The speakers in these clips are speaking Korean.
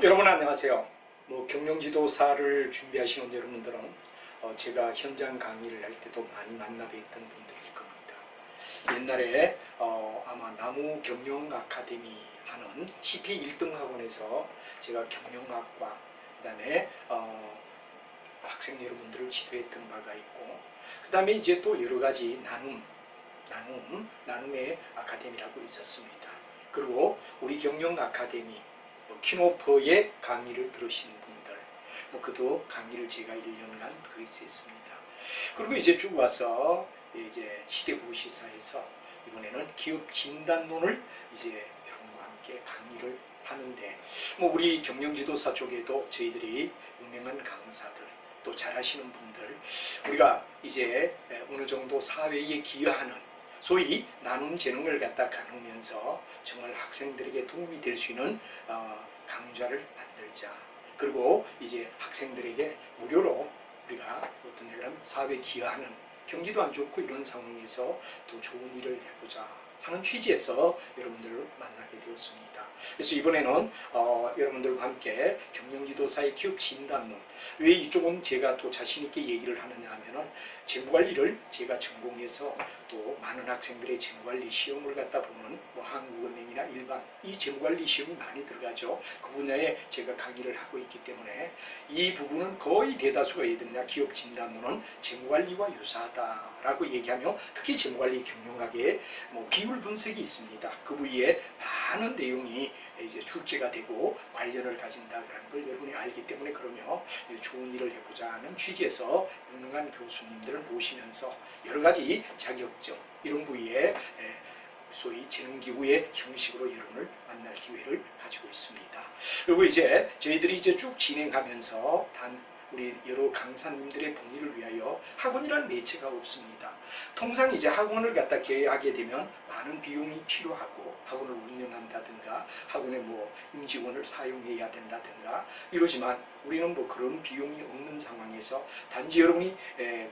여러분 안녕하세요. 경영지도사를 준비하시는 여러분들은 제가 현장 강의를 할 때도 많이 만나 뵀던 분들일 겁니다. 옛날에 아마 나무 경영 아카데미 하는 CP 1등 학원에서 제가 경영학과 그다음에 학생 여러분들을 지도했던 바가 있고, 그다음에 이제 또 여러 가지 나눔의 아카데미라고 있었습니다. 그리고 우리 경영 아카데미 키노퍼의 강의를 들으신 분들, 그도 강의를 제가 1년간 거기서 했습니다. 그리고 이제 쭉 와서 이제 시대부시사에서 이번에는 기업 진단론을 이제 여러분과 함께 강의를 하는데, 우리 경영지도사 쪽에도 저희들이 유명한 강사들, 또 잘하시는 분들, 우리가 이제 어느 정도 사회에 기여하는 소위 나눔 재능을 갖다 가누면서 정말 학생들에게 도움이 될 수 있는 강좌를 만들자. 그리고 이제 학생들에게 무료로 우리가 어떤 일을 사회에 기여하는, 경기도 안 좋고 이런 상황에서 더 좋은 일을 해보자 하는 취지에서 여러분들을 만나게 되었습니다. 그래서 이번에는 여러분들과 함께 경영지도사의 기업 진단론, 왜 이쪽은 제가 또 자신있게 얘기를 하느냐 하면은 재무관리를 제가 전공해서 또 많은 학생들의 재무관리 시험을 갖다 보면 한국은행이나 일반 이 재무관리 시험이 많이 들어가죠. 그 분야에 제가 강의를 하고 있기 때문에 이 부분은 거의 대다수가 얘기했냐, 기업 진단론은 재무관리와 유사하다라고 얘기하며, 특히 재무관리 경영학에 비율 분석이 있습니다. 그 부위에 많은 내용이 이제 출제가 되고 관련을 가진다는 걸 여러분이 알기 때문에, 그러면 좋은 일을 해보자 하는 취지에서 유능한 교수님들을 모시면서 여러 가지 자격증 이런 부위에 소위 재능기구의 형식으로 여러분을 만날 기회를 가지고 있습니다. 그리고 이제 저희들이 이제 쭉 진행하면서 우리 여러 강사님들의 복리를 위하여 학원이라는 매체가 없습니다. 통상 이제 학원을 갖다 개하게 되면 많은 비용이 필요하고 학원을 운영한다든가 학원에 임직원을 사용해야 된다든가 이러지만, 우리는 그런 비용이 없는 상황에서 단지 여러분이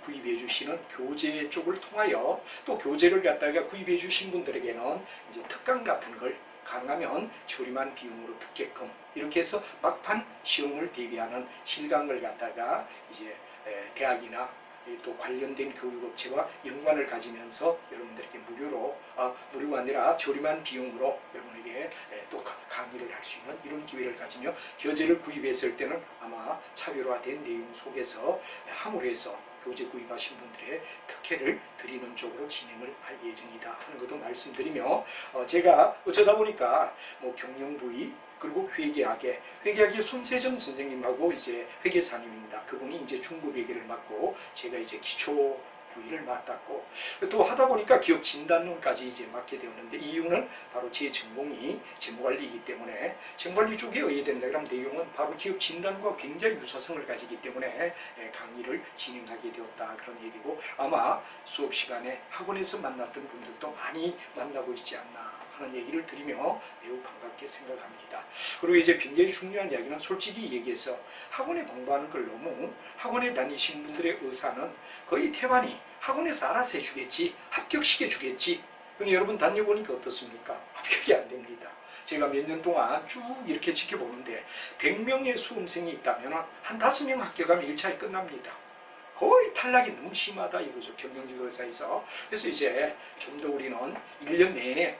구입해 주시는 교재 쪽을 통하여, 또 교재를 갖다가 구입해 주신 분들에게는 이제 특강 같은 걸 가능하면 저렴한 비용으로 듣게끔, 이렇게 해서 막판 시험을 대비하는 실강을 갖다가 이제 대학이나 또 관련된 교육업체와 연관을 가지면서 여러분들에게 무료가 아니라 저렴한 비용으로 여러분에게 또 강의를 할 수 있는 이런 기회를 가지며, 교재를 구입했을 때는 아마 차별화된 내용 속에서 함으로해서 교재 구입하신 분들의 특혜를 드리는 쪽으로 진행을 할 예정이다 하는 것도 말씀드리며, 제가 어쩌다 보니까 경영부위 그리고 회계학의 손세정 선생님하고 이제 회계사님입니다. 그분이 이제 중급 회계를 맡고 제가 이제 기초 부위를 맡았고, 또 하다 보니까 기업 진단론까지 이제 맡게 되었는데, 이유는 바로 제 전공이 재무관리이기 때문에 재무관리 쪽에 의해야 된다 그러면 내용은 바로 기업 진단과 굉장히 유사성을 가지기 때문에 강의를 진행하게 되었다 그런 얘기고, 아마 수업 시간에 학원에서 만났던 분들도 많이 만나고 있지 않나 하는 얘기를 드리며 매우 반갑게 생각합니다. 그리고 이제 굉장히 중요한 이야기는, 솔직히 얘기해서 학원에 공부하는 걸 너무 학원에 다니신 분들의 의사는 거의 태반이 학원에서 알아서 해주겠지, 합격시켜 주겠지. 근데 여러분 다녀보니까 어떻습니까? 합격이 안 됩니다. 제가 몇 년 동안 쭉 이렇게 지켜보는데 100명의 수험생이 있다면 한 5명 합격하면 1차에 끝납니다. 거의 탈락이 너무 심하다 이거죠, 경영지도사에서. 그래서 이제 좀 더 우리는 1년 내내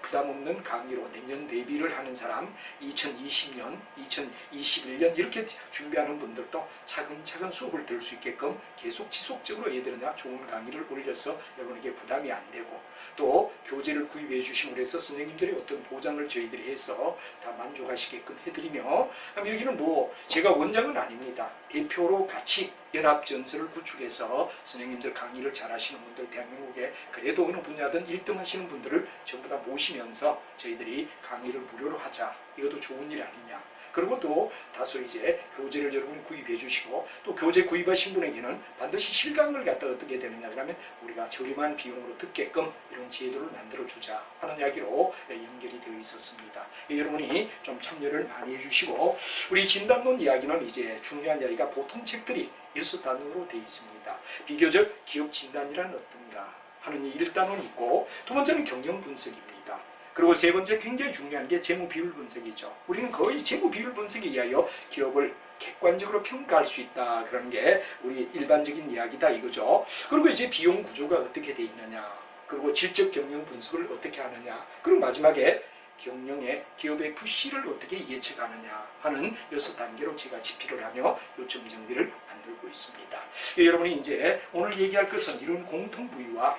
부담 없는 강의로 내년 대비를 하는 사람, 2020년, 2021년 이렇게 준비하는 분들도 차근차근 수업을 들을 수 있게끔 계속 지속적으로 얘들은 좋은 강의를 올려서 여러분에게 부담이 안 되고, 또 교재를 구입해 주심으로 해서 선생님들의 어떤 보장을 저희들이 해서 다 만족하시게끔 해드리며, 여기는 제가 원장은 아닙니다. 대표로 같이 연합전선을 구축해서 선생님들 강의를 잘 하시는 분들, 대한민국에 그래도 어느 분야든 1등 하시는 분들을 전부 다 모시면서 저희들이 강의를 무료로 하자. 이것도 좋은 일 아니냐. 그리고 또 다소 이제 교재를 여러분이 구입해 주시고, 또 교재 구입하신 분에게는 반드시 실강을 갖다 어떻게 되느냐 그러면 우리가 저렴한 비용으로 듣게끔 이런 제도를 만들어 주자 하는 이야기로 연결이 되어 있었습니다. 여러분이 좀 참여를 많이 해주시고, 우리 진단론 이야기는 이제 중요한 이야기가 보통 책들이 6단으로 되어 있습니다. 비교적 기업 진단이란 어떤가 하는 1단원이 있고, 두 번째는 경영 분석입니다. 그리고 세 번째 굉장히 중요한 게 재무 비율 분석이죠. 우리는 거의 재무 비율 분석에 의하여 기업을 객관적으로 평가할 수 있다. 그런 게 우리 일반적인 이야기다 이거죠. 그리고 이제 비용 구조가 어떻게 돼 있느냐. 그리고 질적 경영 분석을 어떻게 하느냐. 그리고 마지막에 기업의 부실을 어떻게 예측하느냐 하는 6단계로 제가 집필을 하며 요점 정리를 만들고 있습니다. 여러분이 이제 오늘 얘기할 것은 이런 공통 부위와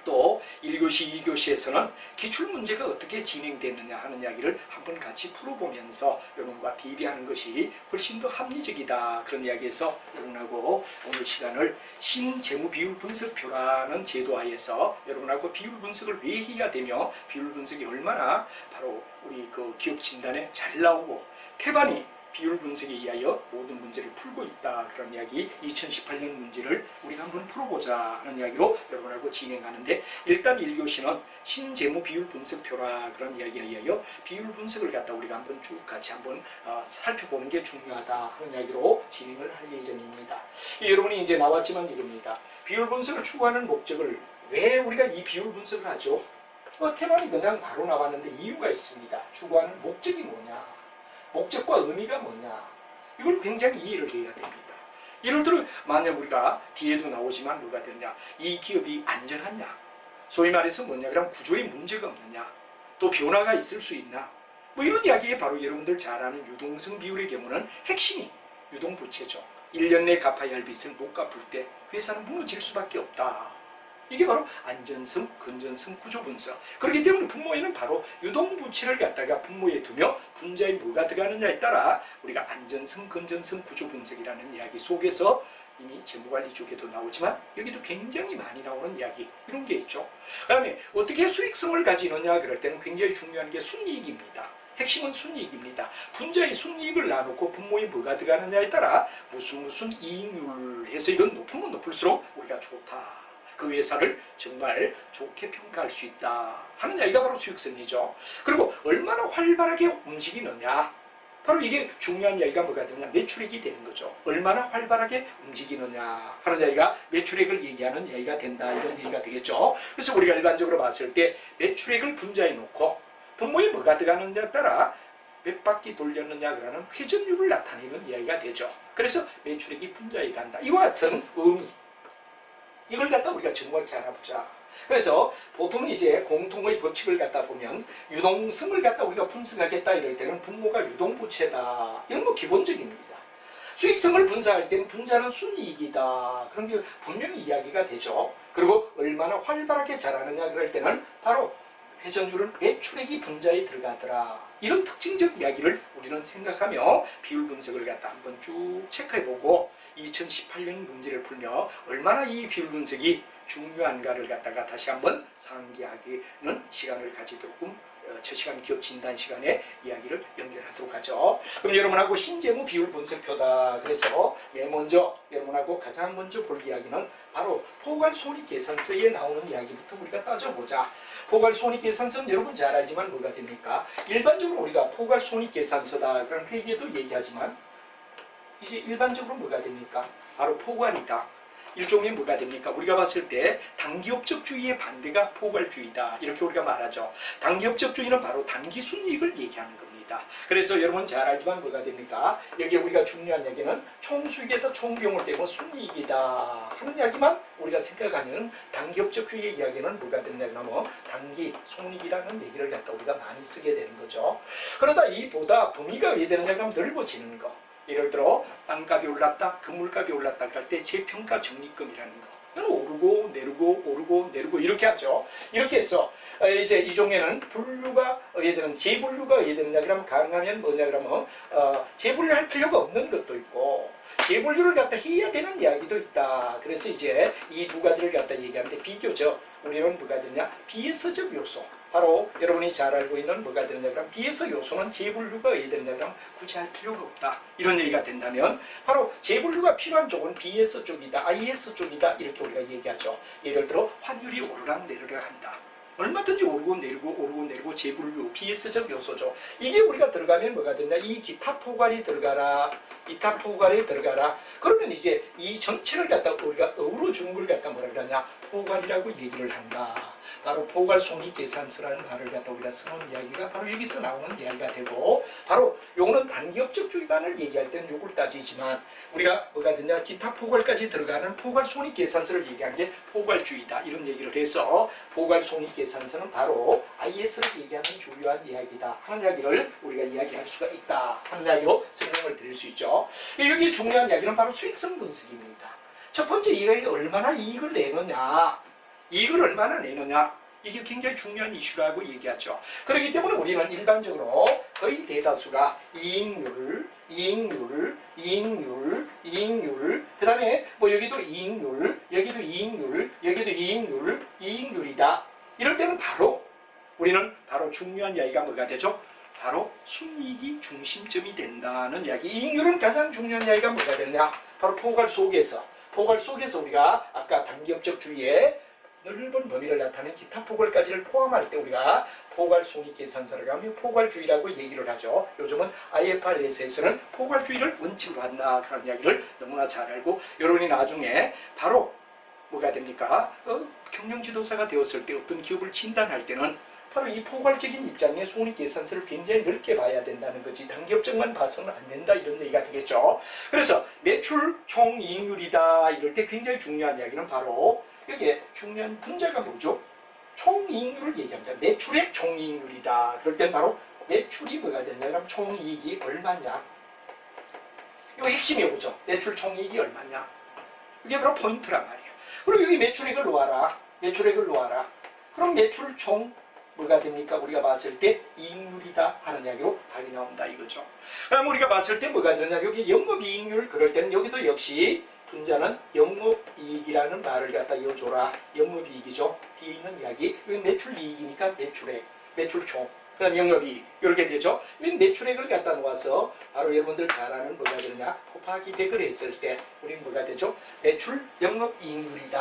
또 1교시, 2교시에서는 기출문제가 어떻게 진행됐느냐 하는 이야기를 한번 같이 풀어보면서 여러분과 대비하는 것이 훨씬 더 합리적이다. 그런 이야기에서 여러분하고 오늘 시간을 신재무비율분석표라는 제도하에서 여러분하고 비율 분석을 왜 해야 되며 비율 분석이 얼마나 바로 우리 그 기업 진단에 잘 나오고 태반이 비율 분석에 의하여 모든 문제를 풀고 있다. 그런 이야기 2018년 문제를 우리가 한번 풀어보자 하는 이야기로 여러분하고 진행하는데 일단 1교시는 신재무 비율 분석표라 그런 이야기에 의하여 비율 분석을 갖다 우리가 한번 쭉 같이 한번 살펴보는 게 중요하다 하는 이야기로 진행을 할 예정입니다. 여러분이 이제 나왔지만 이겁니다. 비율 분석을 추구하는 목적을 왜 우리가 이 비율 분석을 하죠? 테마는 그냥 바로 나왔는데 이유가 있습니다. 추구하는 목적이 뭐냐? 목적과 의미가 뭐냐? 이걸 굉장히 이해를 해야 됩니다. 예를 들어 만약 우리가 뒤에도 나오지만 뭐가 되느냐? 이 기업이 안전하냐? 소위 말해서 뭐냐? 그럼 구조에 문제가 없느냐? 또 변화가 있을 수 있나? 뭐 이런 이야기에 바로 여러분들 잘 아는 유동성 비율의 경우는 핵심이 유동부채죠. 1년 내 갚아야 할 빚을 못 갚을 때 회사는 무너질 수밖에 없다. 이게 바로 안전성, 건전성, 구조 분석. 그렇기 때문에 분모에는 바로 유동부채를 갖다가 분모에 두며 분자에 뭐가 들어가느냐에 따라 우리가 안전성, 건전성, 구조 분석이라는 이야기 속에서 이미 재무관리 쪽에도 나오지만 여기도 굉장히 많이 나오는 이야기 이런 게 있죠. 그 다음에 어떻게 수익성을 가지느냐 그럴 때는 굉장히 중요한 게 순이익입니다. 핵심은 순이익입니다. 분자의 순이익을 나누고 분모에 뭐가 들어가느냐에 따라 무슨 이익률 해서 이건 높으면 높을수록 우리가 좋다. 그 회사를 정말 좋게 평가할 수 있다 하는 이야기가 바로 수익성이죠. 그리고 얼마나 활발하게 움직이느냐. 바로 이게 중요한 이야기가 뭐가 되느냐. 매출액이 되는 거죠. 얼마나 활발하게 움직이느냐 하는 이야기가 매출액을 얘기하는 이야기가 된다. 이런 얘기가 되겠죠. 그래서 우리가 일반적으로 봤을 때 매출액을 분자에 놓고 분모에 뭐가 들어가느냐에 따라 몇 바퀴 돌렸느냐 그러는 회전율을 나타내는 이야기가 되죠. 그래서 매출액이 분자에 간다. 이와 같은 의미. 이걸 갖다 우리가 정확히 알아보자. 그래서 보통은 이제 공통의 법칙을 갖다 보면 유동성을 갖다 우리가 분석하겠다 이럴 때는 분모가 유동부채다. 이런 거 기본적입니다. 수익성을 분석할 때는 분자는 순이익이다. 그런 게 분명히 이야기가 되죠. 그리고 얼마나 활발하게 자라느냐 그럴 때는 바로 회전율은 매출액이 분자에 들어가더라. 이런 특징적 이야기를 우리는 생각하며 비율 분석을 갖다 한번 쭉 체크해보고 2018년 문제를 풀며 얼마나 이 비율 분석이 중요한가를 갖다가 다시 한번 상기하기는 시간을 가지도록 첫 시간 기업 진단 시간에 이야기를 연결하도록 하죠. 그럼 여러분하고 신재무 비율 분석표다. 그래서 먼저 여러분하고 가장 먼저 볼 이야기는 바로 포괄손익계산서에 나오는 이야기부터 우리가 따져보자. 포괄손익계산서는 여러분 잘 알지만 뭐가 됩니까? 일반적으로 우리가 포괄손익계산서다 그런 회계도 얘기하지만 이제 일반적으로 뭐가 됩니까? 바로 포괄이다. 일종의 뭐가 됩니까? 우리가 봤을 때 단기업적주의의 반대가 포괄주의다. 이렇게 우리가 말하죠. 단기업적주의는 바로 단기순이익을 얘기하는 겁니다. 그래서 여러분 잘 알지만 뭐가 됩니까? 여기에 우리가 중요한 얘기는 총수익에다 총비용을 떼고 순이익이다 하는 이야기만 우리가 생각하면 단기업적주의의 이야기는 뭐가 되느냐 그러면 단기손익이라는 얘기를 갖다 우리가 많이 쓰게 되는 거죠. 그러다 이보다 범위가 왜 되느냐 그러면 넓어지는 거. 예를 들어 땅값이 올랐다, 건물값이 올랐다 그럴 때 재평가 적립금이라는 거. 이건 오르고 내리고 오르고 내리고 이렇게 하죠. 이렇게 해서 이제 이 종에는 분류가 얘들은 재분류가 왜 되느냐 그러면 가능하면 뭐냐 그러면 재분류할 필요가 없는 것도 있고 재분류를 갖다 해야 되는 이야기도 있다. 그래서 이제 이 두 가지를 갖다 얘기하는데 비교적 우리는 뭐가 되냐 비에서적 요소. 바로 여러분이 잘 알고 있는 뭐가 되느냐 그러면 비에서 요소는 재분류가 왜 되느냐 그러면 굳이 할 필요가 없다. 이런 얘기가 된다면 바로 재분류가 필요한 쪽은 BS 쪽이다, IS 쪽이다 이렇게 우리가 얘기하죠. 예를 들어 환율이 오르락 내리락 한다. 얼마든지 오르고 내리고 재분류, BS적 요소죠. 이게 우리가 들어가면 뭐가 되냐 이 기타 포괄이 들어가라. 기타 포괄이 들어가라. 그러면 이제 이 전체를 갖다 우리가 어우러 주는 걸 갖다 뭐라 그러냐 포괄이라고 얘기를 한다. 바로 포괄손익계산서라는 말을 갖다 우리가 써놓은 이야기가 바로 여기서 나오는 이야기가 되고, 바로 요거는 단기업적주의관을 얘기할 때는 요걸 따지지만 우리가 뭐가 되냐, 기타 포괄까지 들어가는 포괄손익계산서를 얘기한 게 포괄주의다 이런 얘기를 해서 포괄손익계산서는 바로 IS를 얘기하는 주요한 이야기다 하는 이야기를 우리가 이야기할 수가 있다 하는 이야기로 설명을 드릴 수 있죠. 여기 중요한 이야기는 바로 수익성 분석입니다. 첫 번째, 이가 얼마나 이익을 내느냐, 이익을 얼마나 내느냐, 이게 굉장히 중요한 이슈라고 얘기하죠. 그렇기 때문에 우리는 일반적으로 거의 대다수가 이익률, 그 다음에 뭐 여기도 이익률, 여기도 이익률, 여기도 이익률, 이익률이다. 이럴 때는 바로 우리는 바로 중요한 이야기가 뭐가 되죠? 바로 순이익이 중심점이 된다는 이야기. 이익률은 가장 중요한 이야기가 뭐가 되느냐? 바로 포괄 속에서 우리가 아까 단기업적주의의 넓은 범위를 나타내는 기타 포괄까지를 포함할 때 우리가 포괄손익계산서를 하며 포괄주의라고 얘기를 하죠. 요즘은 IFRS에서는 포괄주의를 원칙으로 한다 그런 이야기를 너무나 잘 알고, 여러분이 나중에 바로 뭐가 됩니까? 경영지도사가 되었을 때 어떤 기업을 진단할 때는 바로 이 포괄적인 입장의 손익계산서를 굉장히 넓게 봐야 된다는 거지, 단기업적만 봐서는 안 된다 이런 얘기가 되겠죠. 그래서 매출 총이익률이다 이럴 때 굉장히 중요한 이야기는 바로 여기에 중요한 분자가 뭐죠? 총이익률을 얘기합니다. 매출의 총이익률이다. 그럴 땐 바로 매출이 뭐가 되냐, 그럼 총이익이 얼마냐, 이거 핵심이 뭐죠? 매출 총이익이 얼마냐, 이게 바로 포인트란 말이에요. 그리고 여기 매출액을 놓아라, 그럼 매출 총 뭐가 됩니까? 우리가 봤을 때 이익률이다 하는 이야기로 답이 나온다 이거죠. 그럼 우리가 봤을 때 뭐가 되냐, 여기 영업이익률, 그럴 때는 여기도 역시 분자는 영업이익이라는 말을 갖다 이어줘라. 영업이익이죠. 뒤에 있는 이야기. 여기 매출이익이니까 매출액, 매출총, 그 다음 영업이익 이렇게 되죠. 이 매출액을 갖다 놓아서 바로 여러분들 잘 아는 뭐가 되느냐, 곱하기 100을 했을 때 우리는 뭐가 되죠? 매출 영업이익률이다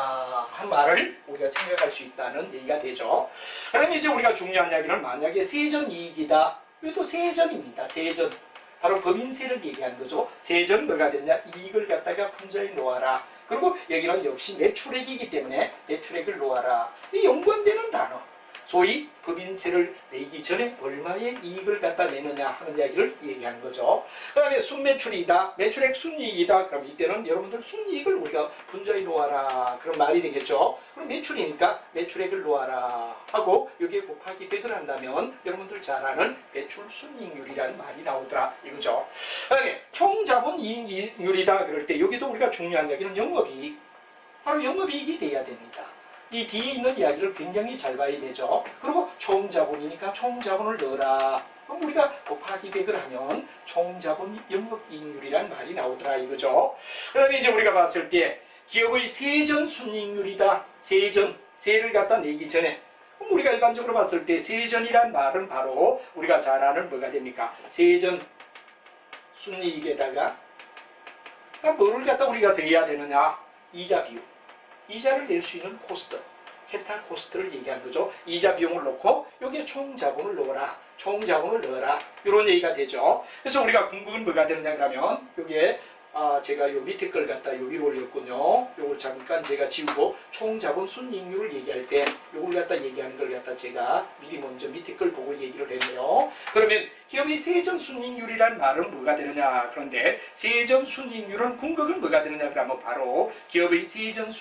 한 말을 우리가 생각할 수 있다는 얘기가 되죠. 그 다음에 이제 우리가 중요한 이야기는 만약에 세전이익이다. 이것도 세전입니다. 세전. 바로 법인세를 얘기하는 거죠. 세전 뭐가 됐냐, 이익을 갖다가 분자에 놓아라. 그리고 여기는 역시 매출액이기 때문에 매출액을 놓아라. 이 연관되는 단어. 소위 법인세를 내기 전에 얼마의 이익을 갖다 내느냐 하는 이야기를 얘기하는 거죠. 그 다음에 순매출이다, 매출액 순이익이다. 그럼 이때는 여러분들 순이익을 우리가 분자에 놓아라 그런 말이 되겠죠. 그럼 매출이니까 매출액을 놓아라 하고 여기에 곱하기 100을 한다면 여러분들 잘 아는 매출 순이익률이라는 말이 나오더라 이거죠. 그 다음에 총자본이익률이다 그럴 때 여기도 우리가 중요한 이야기는 영업이익, 바로 영업이익이 돼야 됩니다. 이 뒤에 있는 이야기를 굉장히 잘 봐야 되죠. 그리고 총자본이니까 총자본을 넣어라. 그럼 우리가 곱하기 100을 하면 총자본 영업이익률이란 말이 나오더라 이거죠. 그 다음에 이제 우리가 봤을 때 기업의 세전 순이익률이다. 세를 갖다 내기 전에. 그럼 우리가 일반적으로 봤을 때 세전이란 말은 바로 우리가 잘 아는 뭐가 됩니까? 세전 순이익에다가 뭐를 갖다 우리가 더해야 되느냐? 이자 비용. 이자를 낼 수 있는 코스트, 캐탈 코스트를 얘기한 거죠. 이자 비용을 넣고 여기에 총자본을 넣어라. 총자본을 넣어라. 이런 얘기가 되죠. 그래서 우리가 궁극은 뭐가 되느냐 그러면 여기에 제가 요 밑에 걸 갖다 요 위로 올렸군요. 요걸 잠깐 제가 지우고 총자본 순이익률을 얘기할 때 요걸 갖다 얘기하는 걸 갖다 제가 미리 먼저 밑에 걸 보고 얘기를 했네요. 그러면 기업의 세전 순이익률이란 말은 뭐가 되느냐, 그런데 세전 순이익률은 궁극은 뭐가 되느냐 그러면 바로 기업의 세전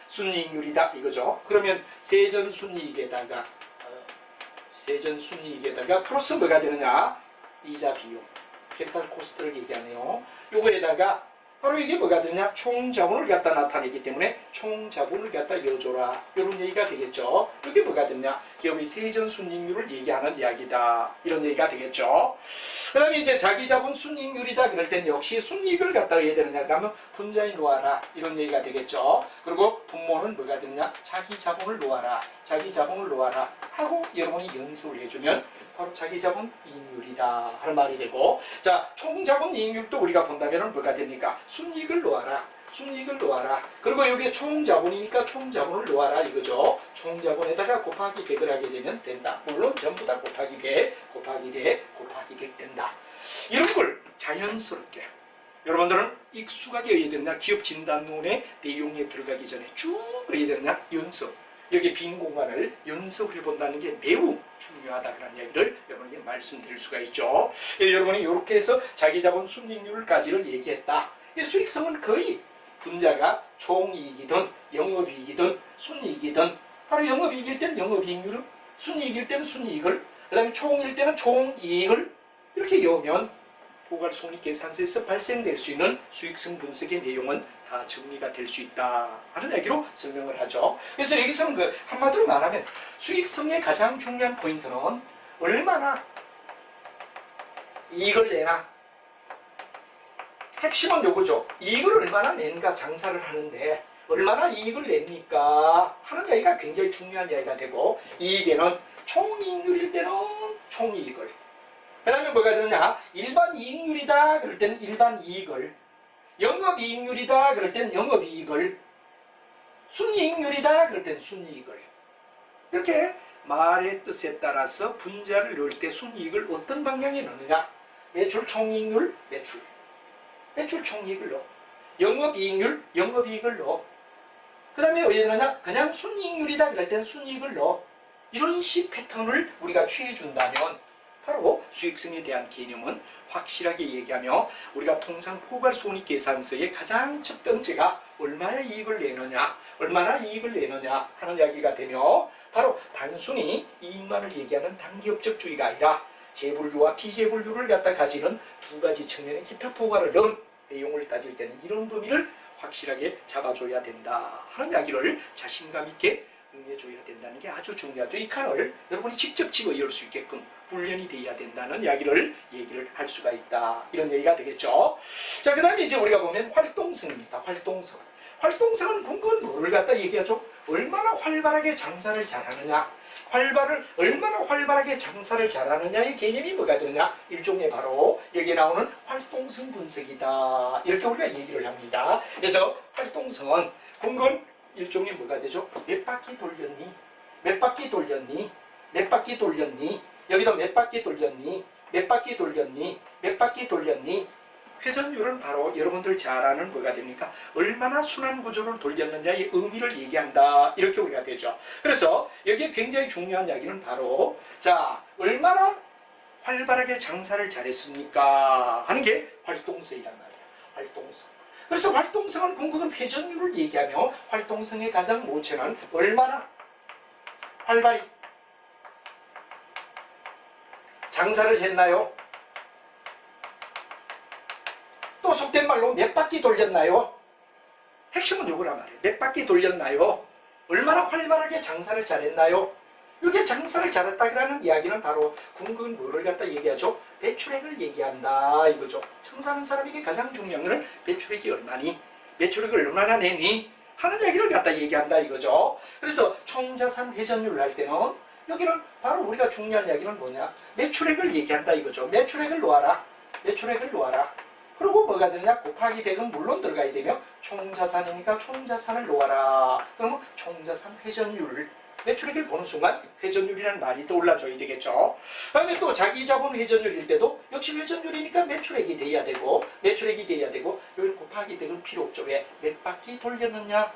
순이익률이다 이거죠. 그러면 세전 순이익에다가 플러스 뭐가 되느냐, 이자 비용, 캐피탈 코스트를 얘기하네요. 요거에다가 바로 이게 뭐가 되냐, 총자본을 갖다 나타내기 때문에 총자본을 갖다 이어줘라 이런 얘기가 되겠죠. 이게 뭐가 되냐, 기업의 세전 순이익률을 얘기하는 이야기다 이런 얘기가 되겠죠. 그 다음에 이제 자기자본 순이익률이다 그럴 땐 역시 순이익을 갖다 해야 되느냐 그러면 분자에 놓아라 이런 얘기가 되겠죠. 그리고 분모는 뭐가 되냐, 자기자본을 놓아라 하고 여러분이 연습을 해주면 바로 자기자본 이익률이다 하는 말이 되고, 자 총자본 이익률도 우리가 본다면 뭐가 됩니까? 순이익을 놓아라. 그리고 여기에 총자본이니까 총자본을 놓아라 이거죠. 총자본에다가 곱하기 100을 하게 되면 된다. 물론 전부 다 곱하기 100 된다. 이런 걸 자연스럽게 여러분들은 익숙하게 해야 되느냐, 기업 진단론의 내용에 들어가기 전에 쭉 해야 되느냐, 연습. 여기 빈 공간을 연습을 해본다는 게 매우 중요하다 그런 이야기를 여러분에게 말씀드릴 수가 있죠. 여러분이 이렇게 해서 자기 자본 순이익률까지를 얘기했다. 이 수익성은 거의 분자가 총이익이든 영업이익이든 순이익이든 바로 영업이익일 때는 영업이익률을, 순이익일 때는 순이익을, 그 다음에 총일 때는 총이익을 이렇게 여우면 포괄손익계산서에서 발생될 수 있는 수익성 분석의 내용은 다 정리가 될 수 있다 하는 얘기로 설명을 하죠. 그래서 여기서는 그 한마디로 말하면 수익성의 가장 중요한 포인트는 얼마나 이익을 내나, 핵심은 요거죠. 이익을 얼마나 내는가, 장사를 하는데 얼마나 이익을 냅니까 하는 이야기가 굉장히 중요한 이야기가 되고, 이익에는 총이익률일 때는 총이익을, 그 다음에 뭐가 되느냐, 일반 이익률이다 그럴 때는 일반 이익을, 영업이익률이다 그럴 때는 영업이익을, 순이익률이다 그럴 때는 순이익을, 이렇게 말의 뜻에 따라서 분자를 넣을 때 순이익을 어떤 방향에 넣느냐, 매출 총이익률, 매출 총이익을 넣어, 영업이익률, 영업이익을 넣어, 그 다음에 왜 넣느냐, 그냥 순이익률이다 그럴 때는 순이익을 넣어. 이런 식 패턴을 우리가 취해준다면 바로 수익성에 대한 개념은 확실하게 얘기하며, 우리가 통상 포괄손익계산서의 가장 첫 번째가 얼마나 이익을 내느냐, 얼마나 이익을 내느냐 하는 이야기가 되며, 바로 단순히 이익만을 얘기하는 단기업적주의가 아니라 재분류와 비재분류를 갖다 가지는 두 가지 측면의 기타 포괄을 넣은 내용을 따질 때는 이런 범위를 확실하게 잡아줘야 된다 하는 이야기를 자신감 있게 응해줘야 된다는 게 아주 중요하죠. 이 칸을 여러분이 직접 집어 열 수 있게끔 훈련이 돼야 된다는 이야기를 얘기를 할 수가 있다. 이런 얘기가 되겠죠. 자, 그 다음에 이제 우리가 보면 활동성입니다. 활동성은 궁극은 뭐를 갖다 얘기하죠? 얼마나 활발하게 장사를 잘하느냐, 얼마나 활발하게 장사를 잘하느냐의 개념이 뭐가 되느냐, 일종의 바로 여기에 나오는 활동성 분석이다. 이렇게 우리가 얘기를 합니다. 그래서 활동성은 궁극은 일종의 뭐가 되죠? 몇 바퀴 돌렸니? 몇 바퀴 돌렸니? 몇 바퀴 돌렸니? 여기도 몇 바퀴 돌렸니? 몇 바퀴 돌렸니? 몇 바퀴 돌렸니? 회전율은 바로 여러분들 잘 아는 뭐가 됩니까? 얼마나 순환 구조를 돌렸느냐의 의미를 얘기한다. 이렇게 우리가 되죠. 그래서 여기에 굉장히 중요한 이야기는 바로, 자, 얼마나 활발하게 장사를 잘했습니까 하는 게 활동성이란 말이에요. 활동성. 그래서 활동성은 궁극은 회전율을 얘기하며, 활동성의 가장 모체는 얼마나 활발히 장사를 했나요? 또 속된 말로 몇 바퀴 돌렸나요? 핵심은 요거란 말이에요. 몇 바퀴 돌렸나요? 얼마나 활발하게 장사를 잘했나요? 이게 장사를 잘했다라는 이야기는 바로 궁극은 뭐를 갖다 얘기하죠? 매출액을 얘기한다 이거죠. 장사하는 사람에게 가장 중요한 것은 매출액이 얼마니? 매출액을 얼마나 내니? 하는 얘기를 갖다 얘기한다 이거죠. 그래서 총자산 회전율을 할 때는 여기는 바로 우리가 중요한 이야기는 뭐냐? 매출액을 얘기한다 이거죠. 매출액을 놓아라. 매출액을 놓아라. 그리고 뭐가 되느냐? 곱하기 100은 물론 들어가야 되며, 총자산이니까 총자산을 놓아라. 그러면 총자산 회전율, 매출액을 보는 순간 회전율이라는 말이 떠올라줘야 되겠죠. 그 다음에 또 자기자본 회전율일 때도 역시 회전율이니까 매출액이 돼야 되고, 여기 곱하기 100은 필요 없죠. 왜? 몇 바퀴 돌렸느냐?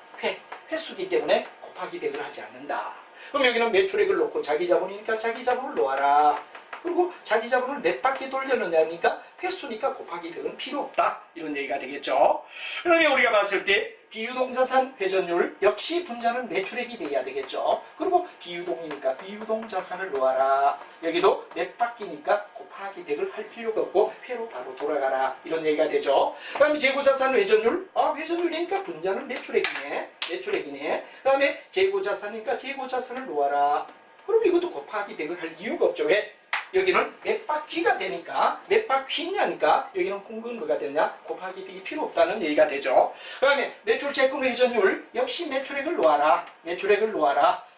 횟수기 때문에 곱하기 100을 하지 않는다. 그럼 여기는 매출액을 놓고 자기자본이니까 자기자본을 놓아라. 그리고 자기자본을 몇 바퀴 돌렸느냐니까 횟수니까 곱하기 100은 필요 없다. 이런 얘기가 되겠죠. 그 다음에 우리가 봤을 때 비유동자산 회전율, 역시 분자는 매출액이 돼야 되겠죠. 그리고 비유동이니까 비유동자산을 놓아라. 여기도 몇 바퀴니까 곱하기 100을 할 필요가 없고 회로 바로 돌아가라. 이런 얘기가 되죠. 그 다음에 재고자산 회전율, 회전율이니까 분자는 매출액이네. 그 다음에 재고자산이니까 재고자산을 놓아라. 그럼 이것도 곱하기 100을 할 이유가 없죠. 왜? 여기는 몇 바퀴가 되니까, 몇 바퀴냐니까 여기는 궁극은 뭐가 되느냐? 곱하기 100이 필요 없다는 얘기가 되죠. 그 다음에 매출채권 회전율, 역시 매출액을 놓아라.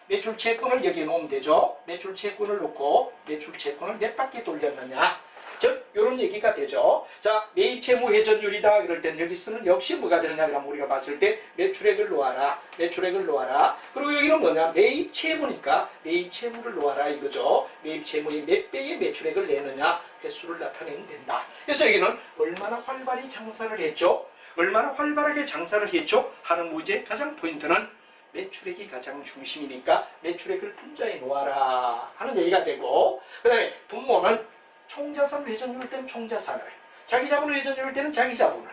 매출채권을 여기에 놓으면 되죠. 매출채권을 놓고 매출채권을 몇 바퀴 돌렸느냐? 즉 이런 얘기가 되죠. 자, 매입채무 회전율이다 그럴 땐 여기서는 역시 뭐가 되느냐 그러면 우리가 봤을 때 매출액을 놓아라. 그리고 여기는 뭐냐? 매입채무니까 매입채무를 놓아라 이거죠. 매입채무이 몇 배의 매출액을 내느냐 횟수를 나타내면 된다. 그래서 여기는 얼마나 활발히 장사를 했죠? 얼마나 활발하게 장사를 했죠? 하는 문제의 가장 포인트는 매출액이 가장 중심이니까 매출액을 분자에 놓아라 하는 얘기가 되고, 그 다음에 분모는 총자산 회전율 때는 총자산을, 자기자본 회전율 때는 자기자본을,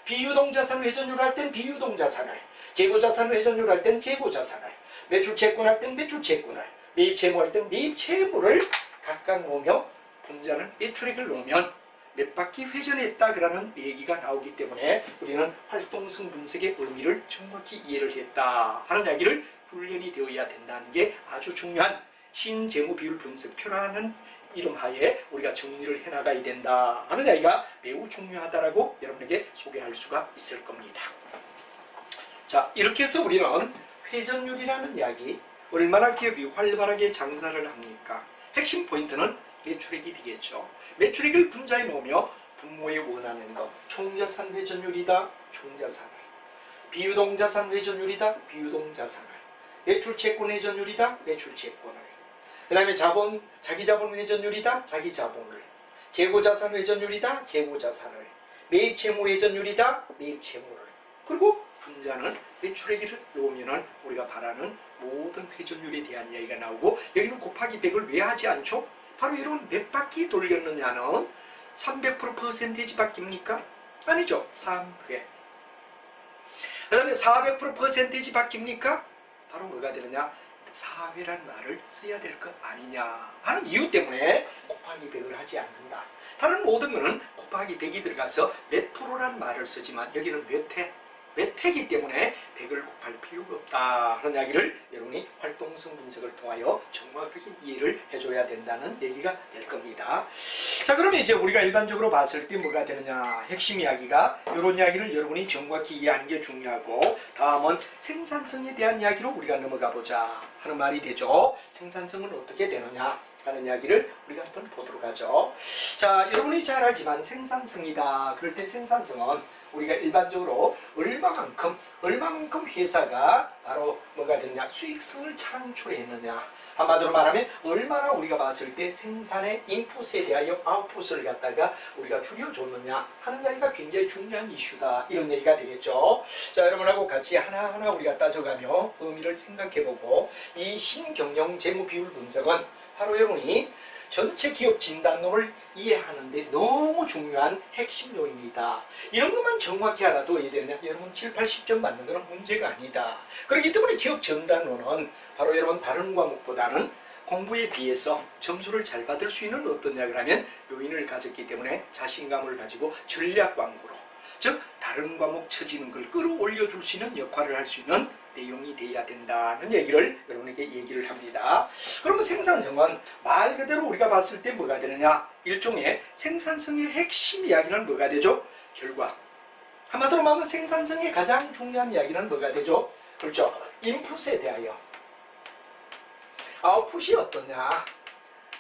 비유동자산 회전율 할 때는 비유동자산을, 재고자산 회전율 할 때는 재고자산을, 매출채권 할 때는 매출채권을, 매입채무 할 때는 매입채무를 각각 놓으며 분자는 매출액을 놓으면 몇 바퀴 회전했다 그러는 얘기가 나오기 때문에 우리는 활동성 분석의 의미를 정확히 이해를 했다 하는 이야기를 훈련이 되어야 된다는 게 아주 중요한 신재무비율 분석표라는 이름하에 우리가 정리를 해나가야 된다 하는 이야기가 매우 중요하다라고 여러분에게 소개할 수가 있을 겁니다. 자, 이렇게 해서 우리는 회전율이라는 이야기, 얼마나 기업이 활발하게 장사를 합니까? 핵심 포인트는 매출액이 되겠죠. 매출액을 분자에 놓으며 분모에 원하는 것, 총자산 회전율이다, 총자산을, 비유동자산 회전율이다, 비유동자산을, 매출채권 회전율이다, 매출채권을, 그 다음에 자본, 자기자본 회전율이다, 자기자본을, 재고자산 회전율이다, 재고자산을, 매입채무 회전율이다, 매입채무를, 그리고 분자는 매출액을 놓으면 우리가 바라는 모든 회전율에 대한 이야기가 나오고, 여기는 곱하기 100을 왜 하지 않죠? 바로 이런 몇 바퀴 돌렸느냐는 300% 퍼센테이지 바뀝니까? 아니죠. 3회. 그 다음에 400% 퍼센테이지 바뀝니까? 바로 뭐가 되느냐? 4회란 말을 써야 될 것 아니냐 하는 이유 때문에 곱하기 100을 하지 않는다. 다른 모든 거는 곱하기 100이 들어가서 몇 프로란 말을 쓰지만 여기는 몇 회? 몇 회이기 때문에 100을 곱할 필요가 없다 하는 이야기를 여러분이 활동성 분석을 통하여 정확하게 이해를 해줘야 된다는 얘기가 될 겁니다. 자, 그러면 이제 우리가 일반적으로 봤을 때 뭐가 되느냐, 핵심 이야기가 이런 이야기를 여러분이 정확히 이해하는 게 중요하고, 다음은 생산성에 대한 이야기로 우리가 넘어가 보자 하는 말이 되죠. 생산성은 어떻게 되느냐 하는 이야기를 우리가 한번 보도록 하죠. 자, 여러분이 잘 알지만 생산성이다. 그럴 때 생산성은 우리가 일반적으로 얼마만큼 회사가 바로 뭐가 되느냐, 수익성을 창출했느냐, 한마디로 말하면 얼마나 우리가 봤을 때 생산의 인풋에 대하여 아웃풋을 갖다가 우리가 줄여줬느냐 하는 이야기가 굉장히 중요한 이슈다, 이런 얘기가 되겠죠. 자, 여러분하고 같이 하나하나 우리가 따져가며 의미를 생각해보고, 이 신경영 재무비율 분석은 바로 여러분이 전체 기업 진단론을 이해하는데 너무 중요한 핵심 요인이다. 이런 것만 정확히 알아도 왜 되느냐, 여러분 7, 80점 맞는 것은 문제가 아니다. 그렇기 때문에 기업 진단론은 바로 여러분 다른 과목보다는 공부에 비해서 점수를 잘 받을 수 있는 어떤 약을 하면 요인을 가졌기 때문에 자신감을 가지고 전략 광고로, 즉 다른 과목 처지는 걸 끌어올려 줄 수 있는 역할을 할 수 있는 내용이 돼야 된다는 얘기를 여러분에게 얘기를 합니다. 그러면 생산성은 말 그대로 우리가 봤을 때 뭐가 되느냐, 일종의 생산성의 핵심 이야기는 뭐가 되죠? 결과. 한마디로 말하면 생산성의 가장 중요한 이야기는 뭐가 되죠? 그렇죠. 인풋에 대하여 아웃풋이 어떠냐,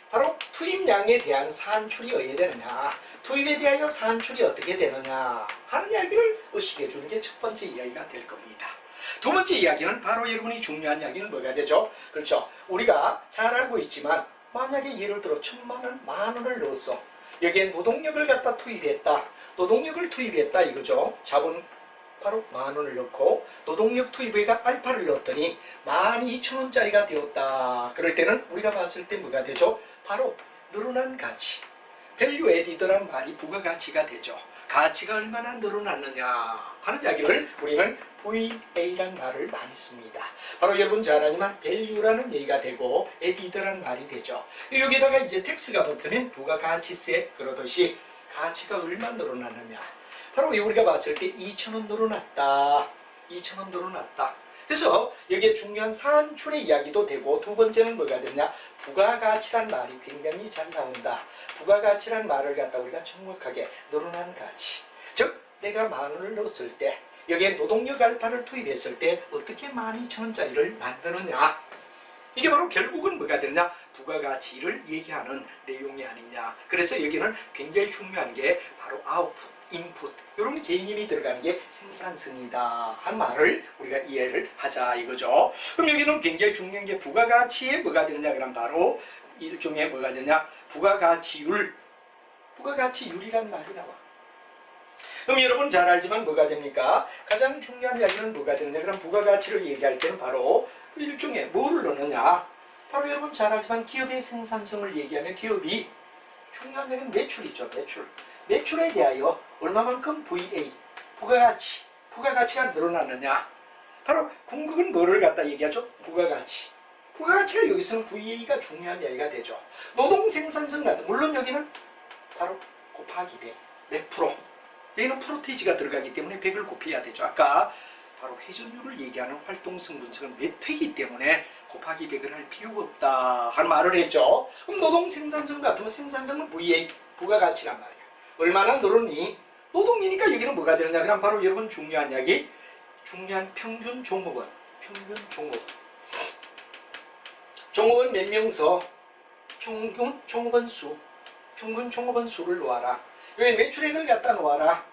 바로 투입량에 대한 산출이 어떻게 되느냐, 투입에 대하여 산출이 어떻게 되느냐 하는 이야기를 의식해 주는 게 첫 번째 이야기가 될 겁니다. 두 번째 이야기는 바로 여러분이 중요한 이야기는 뭐가 되죠? 그렇죠. 우리가 잘 알고 있지만 만약에 예를 들어 1000만원, 만원을 넣었어. 여기에 노동력을 갖다 투입했다. 노동력을 투입했다 이거죠. 자본 바로 만원을 넣고 노동력 투입에가 알파를 넣었더니 12,000원짜리가 되었다. 그럴 때는 우리가 봤을 때 뭐가 되죠? 바로 늘어난 가치. 밸류 에디드란 말이 부가가치가 되죠. 가치가 얼마나 늘어났느냐 하는 이야기를 우리는 VA란 말을 많이 씁니다. 바로 여러분 잘 아지만 value라는 얘기가 되고 added라는 말이 되죠. 여기다가 이제 텍스가 붙으면 부가가치세 그러듯이 가치가 얼마 늘어났느냐. 바로 우리가 봤을 때 2,000원 늘어났다. 2,000원 늘어났다. 그래서 여기에 중요한 산출의 이야기도 되고, 두 번째는 뭐가 되냐, 부가가치란 말이 굉장히 잘 나온다. 부가가치란 말을 갖다 우리가 정확하게 늘어난 가치, 즉 내가 만원을 넣었을 때 여기에 노동력 알파를 투입했을 때 어떻게 12,000원짜리를 만드느냐, 이게 바로 결국은 뭐가 되느냐, 부가가치를 얘기하는 내용이 아니냐. 그래서 여기는 굉장히 중요한 게 바로 아웃풋, 인풋, 이런 개념이 들어가는 게 생산성이다 한 말을 우리가 이해를 하자 이거죠. 그럼 여기는 굉장히 중요한 게 부가가치에 뭐가 되느냐, 그럼 바로 일종의 뭐가 되느냐, 부가가치율, 부가가치율이란 말이 나와. 그럼 여러분 잘 알지만 뭐가 됩니까? 가장 중요한 이야기는 뭐가 되느냐? 그럼 부가가치를 얘기할 때는 바로 일종의 뭐를 넣느냐? 바로 여러분 잘 알지만 기업의 생산성을 얘기하면 기업이 중요한 얘기는 매출이죠. 매출에 대하여 얼마만큼 VA, 부가가치가 늘어나느냐? 바로 궁극은 뭐를 갖다 얘기하죠? 부가가치가 여기서는 VA가 중요한 이야기가 되죠. 노동 생산성 같은, 물론 여기는 바로 곱하기 100, 몇 프로. 여기는 프로테이지가 들어가기 때문에 100을 곱해야 되죠. 아까 바로 회전율을 얘기하는 활동성 분석은 몇 회이기 때문에 곱하기 100을 할 필요가 없다 하는 말을 했죠. 그럼 노동 생산성 같으면 생산성은 VA, 부가가치란 말이야. 얼마나 늘었니? 노동이니까 여기는 뭐가 되느냐? 그럼 바로 여러분 중요한 이야기, 중요한 평균 종업원. 종업원 몇 명서 평균 종업원 수를 놓아라. 여기 매출액을 갖다 놓아라.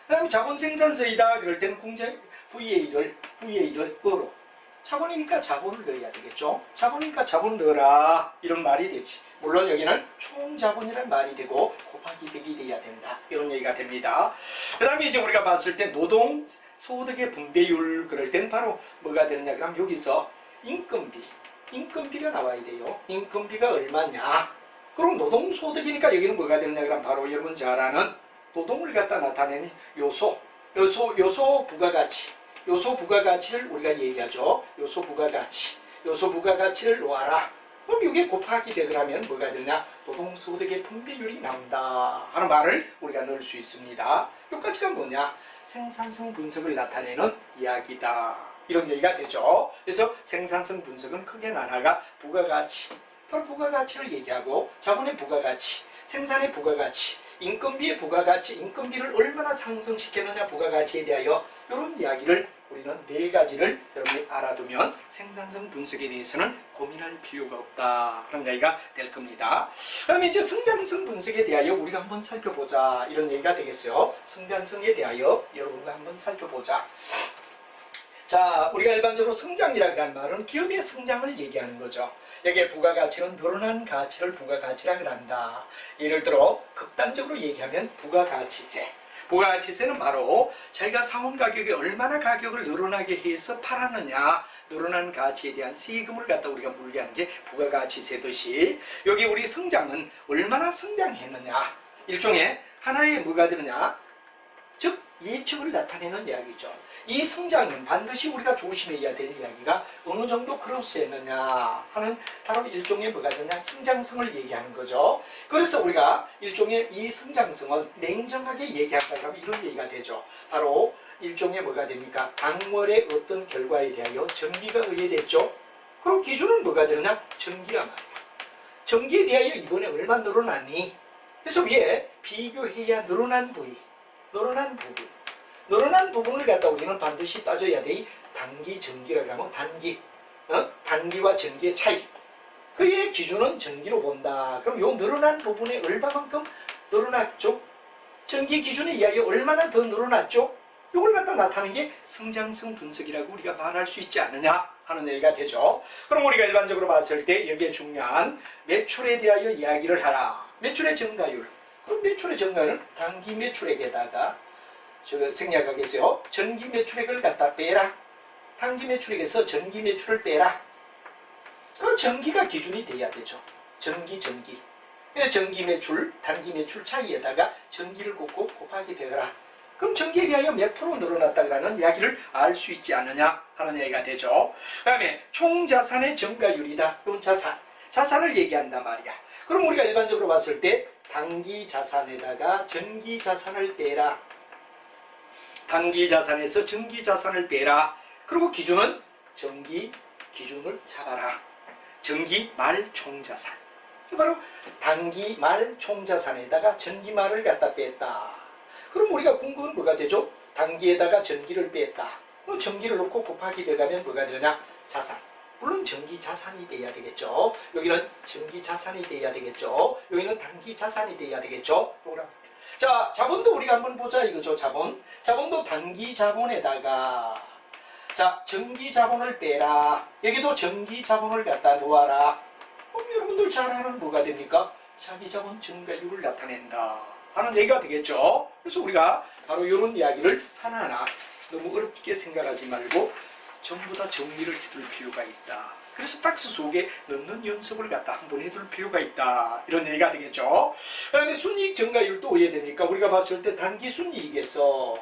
그 다음에 자본 생산성이다. 그럴 때는 VA를 뭐로? 자본이니까 자본을 넣어야 되겠죠. 자본이니까 자본 넣어라. 이런 말이 되지. 물론 여기는 총자본이란 말이 되고 곱하기 100이 돼야 된다. 이런 얘기가 됩니다. 그 다음에 이제 우리가 봤을 때 노동 소득의 분배율 그럴 땐 바로 뭐가 되느냐? 그럼 여기서 인건비가 나와야 돼요. 인건비가 얼마냐? 그럼 노동소득이니까 여기는 뭐가 되느냐? 그럼 바로 여러분 잘 아는 노동을 갖다 나타내는 요소 부가가치를 우리가 얘기하죠. 요소 부가가치를 놓아라. 그럼 이게 곱하기 100을 하면 뭐가 되느냐? 노동소득의 분배율이 나온다 하는 말을 우리가 넣을 수 있습니다. 여기까지가 뭐냐? 생산성 분석을 나타내는 이야기다. 이런 얘기가 되죠. 그래서 생산성 분석은 크게 나눠가 부가가치, 바로 부가가치를 얘기하고 자본의 부가가치, 생산의 부가가치, 인건비의 부가가치, 인건비를 얼마나 상승시켰느냐 부가가치에 대하여 이런 이야기를 우리는 네 가지를 여러분이 알아두면 생산성 분석에 대해서는 고민할 필요가 없다 그런 얘기가 될 겁니다. 그 다음에 이제 성장성 분석에 대하여 우리가 한번 살펴보자 이런 얘기가 되겠어요. 성장성에 대하여 여러분과 한번 살펴보자. 자, 우리가 일반적으로 성장이라고 하는 말은 기업의 성장을 얘기하는 거죠. 여기에 부가가치는 늘어난 가치를 부가가치라고 한다. 예를 들어 극단적으로 얘기하면 부가가치세는 바로 자기가 사온 가격이 얼마나 가격을 늘어나게 해서 팔았느냐, 늘어난 가치에 대한 세금을 갖다 우리가 물리하는 게 부가가치세듯이 여기 우리 성장은 얼마나 성장했느냐, 일종의 하나의 뭐가 되느냐, 즉 예측을 나타내는 이야기죠. 이 성장은 반드시 우리가 조심해야 될 이야기가 어느 정도 그로스했느냐 하는 바로 일종의 뭐가 되냐, 성장성을 얘기하는 거죠. 그래서 우리가 일종의 이 성장성은 냉정하게 얘기한다고 하면 이런 얘기가 되죠. 바로 일종의 뭐가 됩니까? 당월의 어떤 결과에 대하여 전기가 의해됐죠. 그럼 기준은 뭐가 되느냐? 전기란 말이야. 전기에 대하여 이번에 얼마 늘어났니? 그래서 위에 비교해야 늘어난 부분을 갖다 우리는 반드시 따져야 돼. 이 단기 전기라고 하면 단기와 전기의 차이. 그의 기준은 전기로 본다. 그럼 요 늘어난 부분에 얼마만큼 늘어났죠? 전기 기준에 의하여 얼마나 더 늘어났죠? 이걸 갖다 나타내는 게 성장성 분석이라고 우리가 말할 수 있지 않느냐 하는 얘기가 되죠. 그럼 우리가 일반적으로 봤을 때 여기에 중요한 매출에 대하여 이야기를 하라. 매출의 증가율. 그럼 매출의 증가율은 단기 매출액에다가 생략하겠어요. 전기 매출액을 갖다 빼라. 단기 매출액에서 전기 매출을 빼라. 그 전기가 기준이 돼야 되죠. 전기. 그래서 전기 매출, 단기 매출 차이에다가 전기를 곱하기 100을. 그럼 전기에 비하여 몇 프로 늘어났다라는 이야기를 알 수 있지 않느냐 하는 얘기가 되죠. 그 다음에 총자산의 증가율이다. 이건 자산을 얘기한단 말이야. 그럼 우리가 일반적으로 봤을 때 단기 자산에다가 전기 자산을 빼라. 단기 자산에서 전기 자산을 빼라. 그리고 기준은 전기 기준을 잡아라. 전기 말 총자산. 바로 단기 말 총자산에다가 전기 말을 갖다 뺐다. 그럼 우리가 궁금한 뭐가 되죠? 단기에다가 전기를 뺐다. 그럼 전기를 넣고 곱하기 돼가면 뭐가 되냐? 자산. 물론 전기 자산이 돼야 되겠죠. 여기는 전기 자산이 돼야 되겠죠. 여기는 단기 자산이 돼야 되겠죠. 자, 자본도 우리가 한번 보자 이거죠. 자본도 단기 자본에다가 자, 전기 자본을 빼라. 여기도 전기 자본을 갖다 놓아라. 그럼 여러분들 잘 아는 뭐가 됩니까? 자기 자본 증가율을 나타낸다 하는 얘기가 되겠죠. 그래서 우리가 바로 이런 이야기를 하나하나 너무 어렵게 생각하지 말고 전부 다 정리를 해둘 필요가 있다. 그래서 박스 속에 넣는 연습을 갖다 한번 해둘 필요가 있다. 이런 얘기가 되겠죠. 그 다음에 순이익 증가율도 어떻게 됩니까? 우리가 봤을 때 단기 순이익에서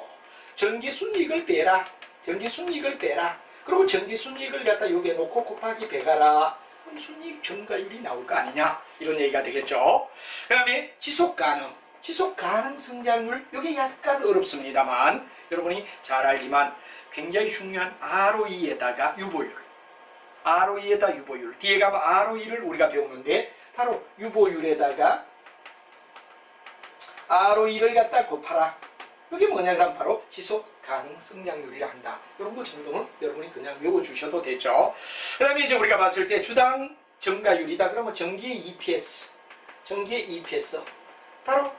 전기 순이익을 빼라. 전기 순이익을 빼라. 그리고 전기 순이익을 갖다 여기에 놓고 곱하기 100하라. 그럼 순이익 증가율이 나올 거 아니냐? 이런 얘기가 되겠죠. 그 다음에 지속 가능 성장률. 이게 약간 어렵습니다만 여러분이 잘 알지만 굉장히 중요한 ROE에다가 유보율. ROE에다 유보율. 뒤에 가면 ROE를 우리가 배우는데 바로 유보율에다가 ROE를 갖다 곱하라. 이게 뭐냐 그럼 바로 지속 가능 성장률이라 한다. 이런 거 정도는 여러분이 그냥 외워주셔도 되죠. 그 다음에 이제 우리가 봤을 때 주당 증가율이다. 그러면 전기의 EPS. 전기의 EPS. 바로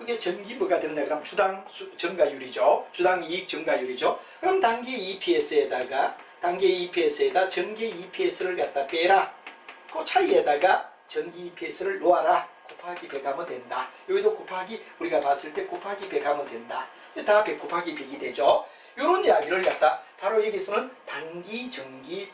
이게 전기 뭐가 된다 그러면 주당 증가율이죠. 주당 이익 증가율이죠. 그럼 단기 EPS에다가 전기 EPS를 갖다 빼라. 그 차이에다가 전기 EPS를 놓아라. 곱하기 100 하면 된다. 여기도 곱하기 우리가 봤을 때 곱하기 100 하면 된다. 다 100 곱하기 100이 되죠. 이런 이야기를 갖다 바로 여기서는 단기 전기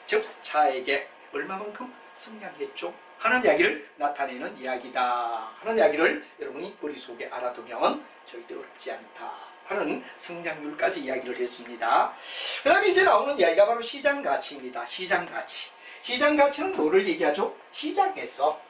즉 차액에 얼마만큼 성장했죠 하는 이야기를 나타내는 이야기다 하는 이야기를 여러분이 머릿속에 알아두면 절대 어렵지 않다 하는 성장률까지 이야기를 했습니다. 그 다음에 이제 나오는 이야기가 바로 시장 가치입니다. 시장 가치는 뭐를 얘기하죠? 시장에서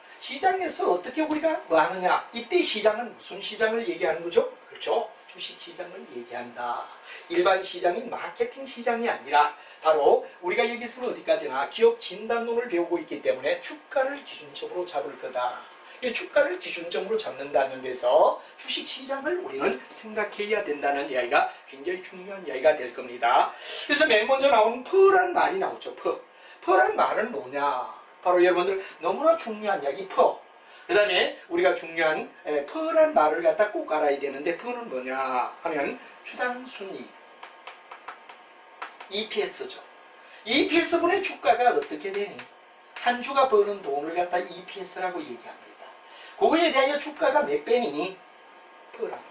어떻게 우리가 뭐 하느냐? 이때 시장은 무슨 시장을 얘기하는 거죠? 그렇죠? 주식 시장을 얘기한다. 일반 시장인 마케팅 시장이 아니라 바로 우리가 여기서는 어디까지나 기업 진단론을 배우고 있기 때문에 주가를 기준점으로 잡을 거다. 이 주가를 기준점으로 잡는다는 데서 주식 시장을 우리는 생각해야 된다는 이야기가 굉장히 중요한 이야기가 될 겁니다. 그래서 맨 먼저 나오는 퍼란 말이 나오죠. 퍼란 말은 뭐냐? 바로 여러분들 너무나 중요한 이야기 퍼. 그 다음에 우리가 중요한 퍼란 말을 갖다 꼭 알아야 되는데 퍼는 뭐냐 하면 주당 순이익 EPS죠. EPS분의 주가가 어떻게 되니? 한 주가 버는 돈을 갖다 EPS라고 얘기합니다. 그거에 대하여 주가가 몇 배니? 퍼란 말.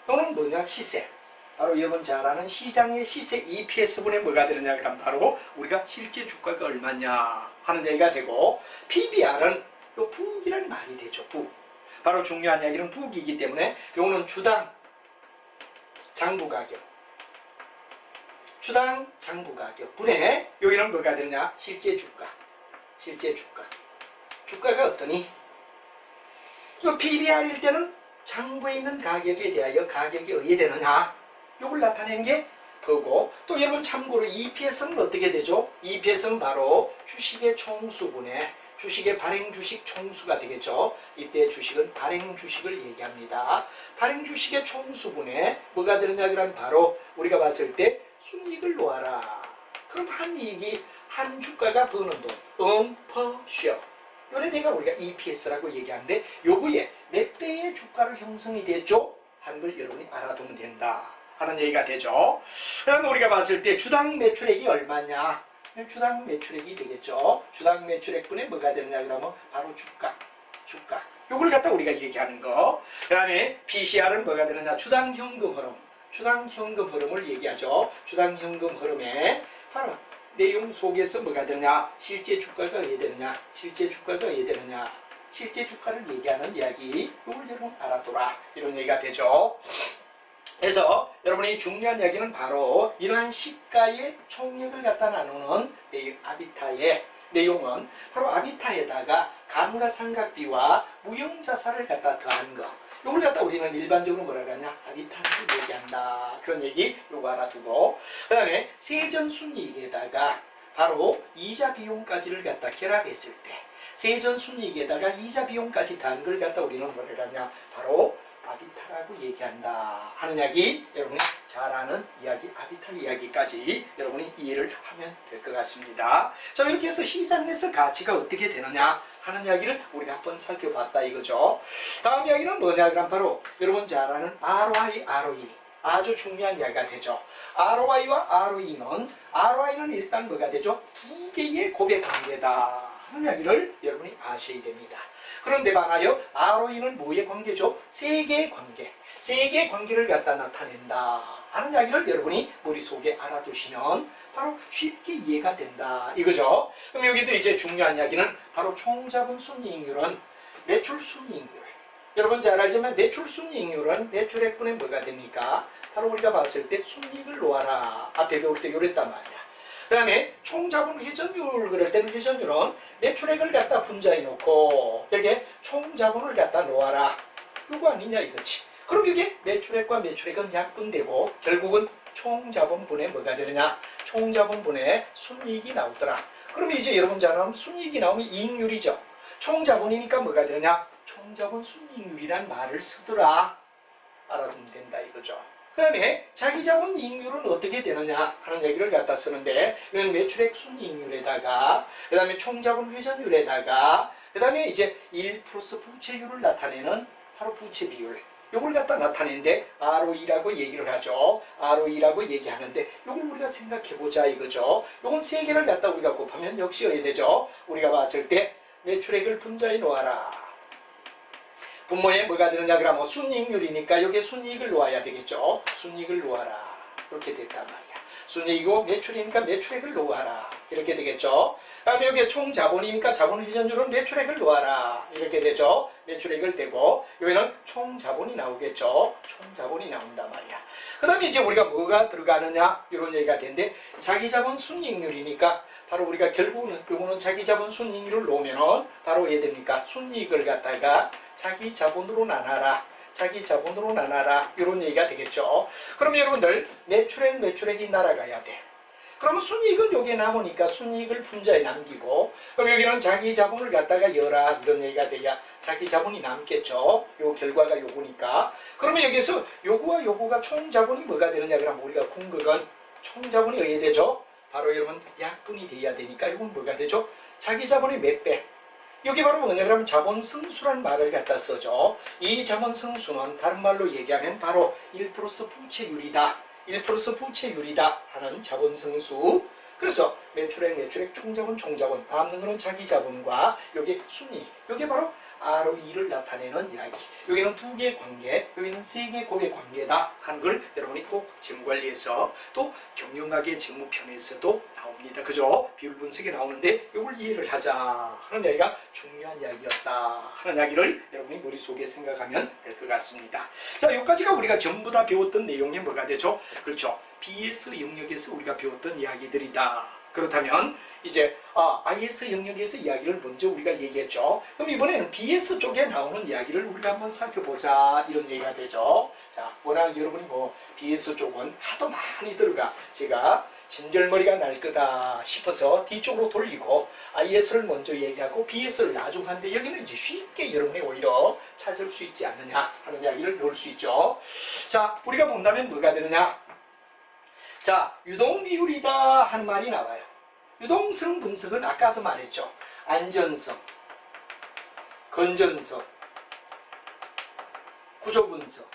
또는 뭐냐? 시세. 바로 여러분 잘 아는 시장의 시세 EPS분의 뭐가 되느냐 그럼 바로 우리가 실제 주가가 얼마냐 하는 얘기가 되고 PBR은 또 부익이라는 말이 되죠. 부익. 바로 중요한 이야기는 부익이기 때문에 요거는 주당 장부가격 분의 여기는 뭐가 되느냐 실제 주가가 어떠니? 요 PBR일 때는 장부에 있는 가격에 대하여 가격이 어떻게 되느냐 요걸 나타낸 게 그거고 또 여러분 참고로 EPS는 어떻게 되죠? EPS는 바로 주식의 총수분의 주식의 발행 주식 총수가 되겠죠. 이때 주식은 발행 주식을 얘기합니다. 발행 주식의 총수분에 뭐가 되느냐 그러면 바로 우리가 봤을 때 순이익을 놓아라. 그럼 한 이익이 한 주가가 버는 돈, earn per share. 요래 대가 우리가 EPS라고 얘기하는데 요거에 몇 배의 주가를 형성이 됐죠? 하는 걸 여러분이 알아두면 된다 하는 얘기가 되죠. 그 다음에 우리가 봤을 때 주당 매출액이 얼마냐? 주당 매출액이 되겠죠. 주당 매출액분에 뭐가 되느냐 그러면 바로 주가. 요걸 갖다 우리가 얘기하는 거. 그 다음에 PCR은 뭐가 되느냐? 주당 현금 흐름을 얘기하죠. 주당 현금 흐름에 바로 내용 속에서 뭐가 되느냐? 실제 주가가 어떻게 되느냐? 실제 주가를 얘기하는 이야기. 요걸 여러분 알아둬라. 이런 얘기가 되죠. 그래서 여러분이 중요한 이야기는 바로 이러한 시가의 총액을 갖다 나누는 아비타의 내용은 바로 아비타에다가 감가상각비와 무형자산을 갖다 더한 거. 이걸 갖다 우리는 일반적으로 뭐라고 하냐? 아비타를 얘기한다. 그런 얘기 요거 알아두고 그 다음에 세전순이익에다가 바로 이자 비용까지를 갖다 결합했을 때 세전순이익에다가 이자 비용까지 더한 걸 갖다 우리는 뭐라고 하냐? 바로 아비타라고 얘기한다 하는 이야기 여러분이 잘 아는 이야기 아비타 이야기까지 여러분이 이해를 하면 될 것 같습니다. 자 이렇게 해서 시장에서 가치가 어떻게 되느냐 하는 이야기를 우리가 한번 살펴봤다 이거죠. 다음 이야기는 뭐냐 그럼 바로 여러분 잘 아는 ROI, ROE 아주 중요한 이야기가 되죠. ROI와 ROE는 일단 뭐가 되죠? 두 개의 고백 관계다 하는 이야기를 여러분이 아셔야 됩니다. 그런데 반하여 ROE는 뭐의 관계죠? 세계의 관계. 세계의 관계를 갖다 나타낸다 하는 이야기를 여러분이 머릿속에 알아두시면 바로 쉽게 이해가 된다 이거죠. 그럼 여기도 이제 중요한 이야기는 바로 총자본 순이익률은 매출 순이익률. 여러분 잘 알지만 매출 순이익률은 매출액분의 뭐가 됩니까? 바로 우리가 봤을 때 순이익을 놓아라. 앞에 배울 때 요랬단 말이야. 그 다음에 총자본 회전율 그럴 때는 회전율은 매출액을 갖다 분자해 놓고 여기에 총자본을 갖다 놓아라. 요거 아니냐 이거지. 그럼 이게 매출액과 매출액은 약분되고 결국은 총자본분의 뭐가 되느냐? 총자본분의 순이익이 나오더라. 그럼 이제 여러분 잘 알면 순이익이 나오면 이익률이죠. 총자본이니까 뭐가 되느냐? 총자본 순이익률이란 말을 쓰더라. 알아두면 된다 이거죠. 그 다음에 자기자본 이익률은 어떻게 되느냐 하는 얘기를 갖다 쓰는데 이건 매출액 순이익률에다가 그 다음에 총자본 회전율에다가 그 다음에 이제 1 플러스 부채율을 나타내는 바로 부채 비율 요걸 갖다 나타내는데 ROE라고 얘기를 하죠. ROE라고 얘기하는데 요걸 우리가 생각해보자 이거죠. 요건 세 개를 갖다 우리가 곱하면 역시 어야 되죠. 우리가 봤을 때 매출액을 분자해 놓아라. 분모에 뭐가 되느냐 그러면 순이익률이니까 여기에 순이익을 놓아야 되겠죠. 순이익을 놓아라. 그렇게 됐단 말이야. 순이익이고 매출이니까 매출액을 놓아라. 이렇게 되겠죠. 다음에 여기에 총자본이니까 자본 회전율은 매출액을 놓아라. 이렇게 되죠. 매출액을 대고 여기는 총자본이 나오겠죠. 총자본이 나온단 말이야. 그 다음에 이제 우리가 뭐가 들어가느냐 이런 얘기가 되는데 자기자본 순이익률이니까 바로 우리가 결국은 요거는 자기자본 순이익률을 놓으면은 바로 왜 됩니까? 순이익을 갖다가 자기자본으로 나눠라. 자기자본으로 나눠라. 이런 얘기가 되겠죠. 그럼 여러분들 매출액이 날아가야 돼. 그러면 순이익은 여기에 남으니까 순이익을 분자에 남기고 그럼 여기는 자기자본을 갖다가 열라 이런 얘기가 돼야 자기자본이 남겠죠. 요 결과가 요거니까. 그러면 여기서 요거와 요거가 총자본이 뭐가 되느냐 그러면 우리가 궁극은 총자본이 어디에 되죠? 바로 여러분 약분이 돼야 되니까 이건 뭐가 되죠? 자기자본의 몇 배? 여기 바로 뭐냐 그러면 자본승수란 말을 갖다 써죠. 이 자본승수는 다른 말로 얘기하면 바로 1 플러스 부채율이다. 1 플러스 부채율이다 하는 자본승수. 그래서 매출액, 총자본, 남는 거는 자기자본과 여기 순이익. 여기 바로 ROE를 나타내는 이야기. 여기는 두 개의 관계, 여기는 세 개의 곱의 관계다 하는 걸 여러분이 꼭 재무관리에서 또 경영학의 재무편에서도 나옵니다. 그죠? 비율 분석이 나오는데 이걸 이해를 하자 하는 이야기가 중요한 이야기였다 하는 이야기를 여러분이 머릿속에 생각하면 될 것 같습니다. 자, 여기까지가 우리가 전부 다 배웠던 내용이 뭐가 되죠? 그렇죠. BS 영역에서 우리가 배웠던 이야기들이다. 그렇다면 이제 IS 영역에서 이야기를 먼저 우리가 얘기했죠. 그럼 이번에는 BS 쪽에 나오는 이야기를 우리가 한번 살펴보자 이런 얘기가 되죠. 자, 워낙 여러분이 뭐 BS 쪽은 하도 많이 들어가 제가 진절머리가 날 거다 싶어서 뒤쪽으로 돌리고 IS를 먼저 얘기하고 BS를 나중 하는데 여기는 이제 쉽게 여러분이 오히려 찾을 수 있지 않느냐 하는 이야기를 넣을 수 있죠. 자, 우리가 본다면 뭐가 되느냐? 자, 유동비율이다 하는 말이 나와요. 유동성 분석은 아까도 말했죠. 안전성, 건전성, 구조분석.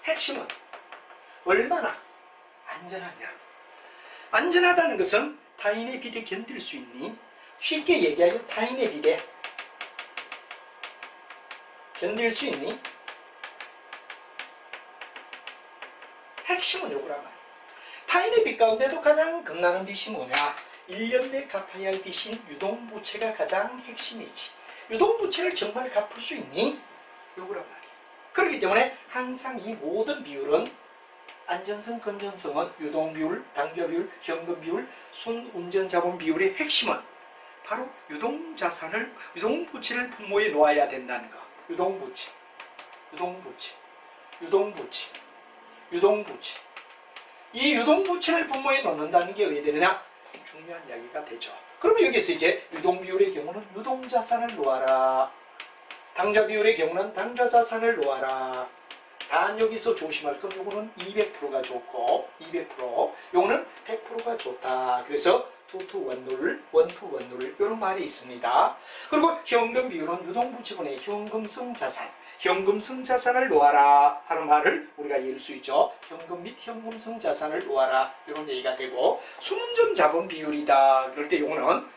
핵심은 얼마나 안전하냐. 안전하다는 것은 타인의 비대 견딜 수 있니? 쉽게 얘기하여 타인의 비대 견딜 수 있니? 핵심은 요거란 말이야. 타인의 빚 가운데도 가장 겁나는 빚이 뭐냐? 1년 내 갚아야 할 빚인 유동부채가 가장 핵심이지. 유동부채를 정말 갚을 수 있니? 요거란 말이야. 그렇기 때문에 항상 이 모든 비율은 안전성, 건전성은 유동비율, 당좌비율, 현금비율, 순운전자본 비율의 핵심은 바로 유동부채를 분모에 놓아야 된다는 거. 유동부채. 이 유동부채를 분모에 넣는다는 게 왜 되느냐? 중요한 이야기가 되죠. 그러면 여기서 이제 유동비율의 경우는 유동자산을 놓아라. 당좌비율의 경우는 당좌자산을 놓아라. 단 여기서 조심할 건 요거는 200%가 좋고 200%, 요거는 100%가 좋다. 그래서 2 to 1 룰, 1 to 1 룰 이런 말이 있습니다. 그리고 현금 비율은 유동부채분의 현금성 자산, 현금성 자산을 놓아라 하는 말을 우리가 이해할 수 있죠. 현금 및 현금성 자산을 놓아라 이런 얘기가 되고 순운전 자본 비율이다. 그럴 때 요거는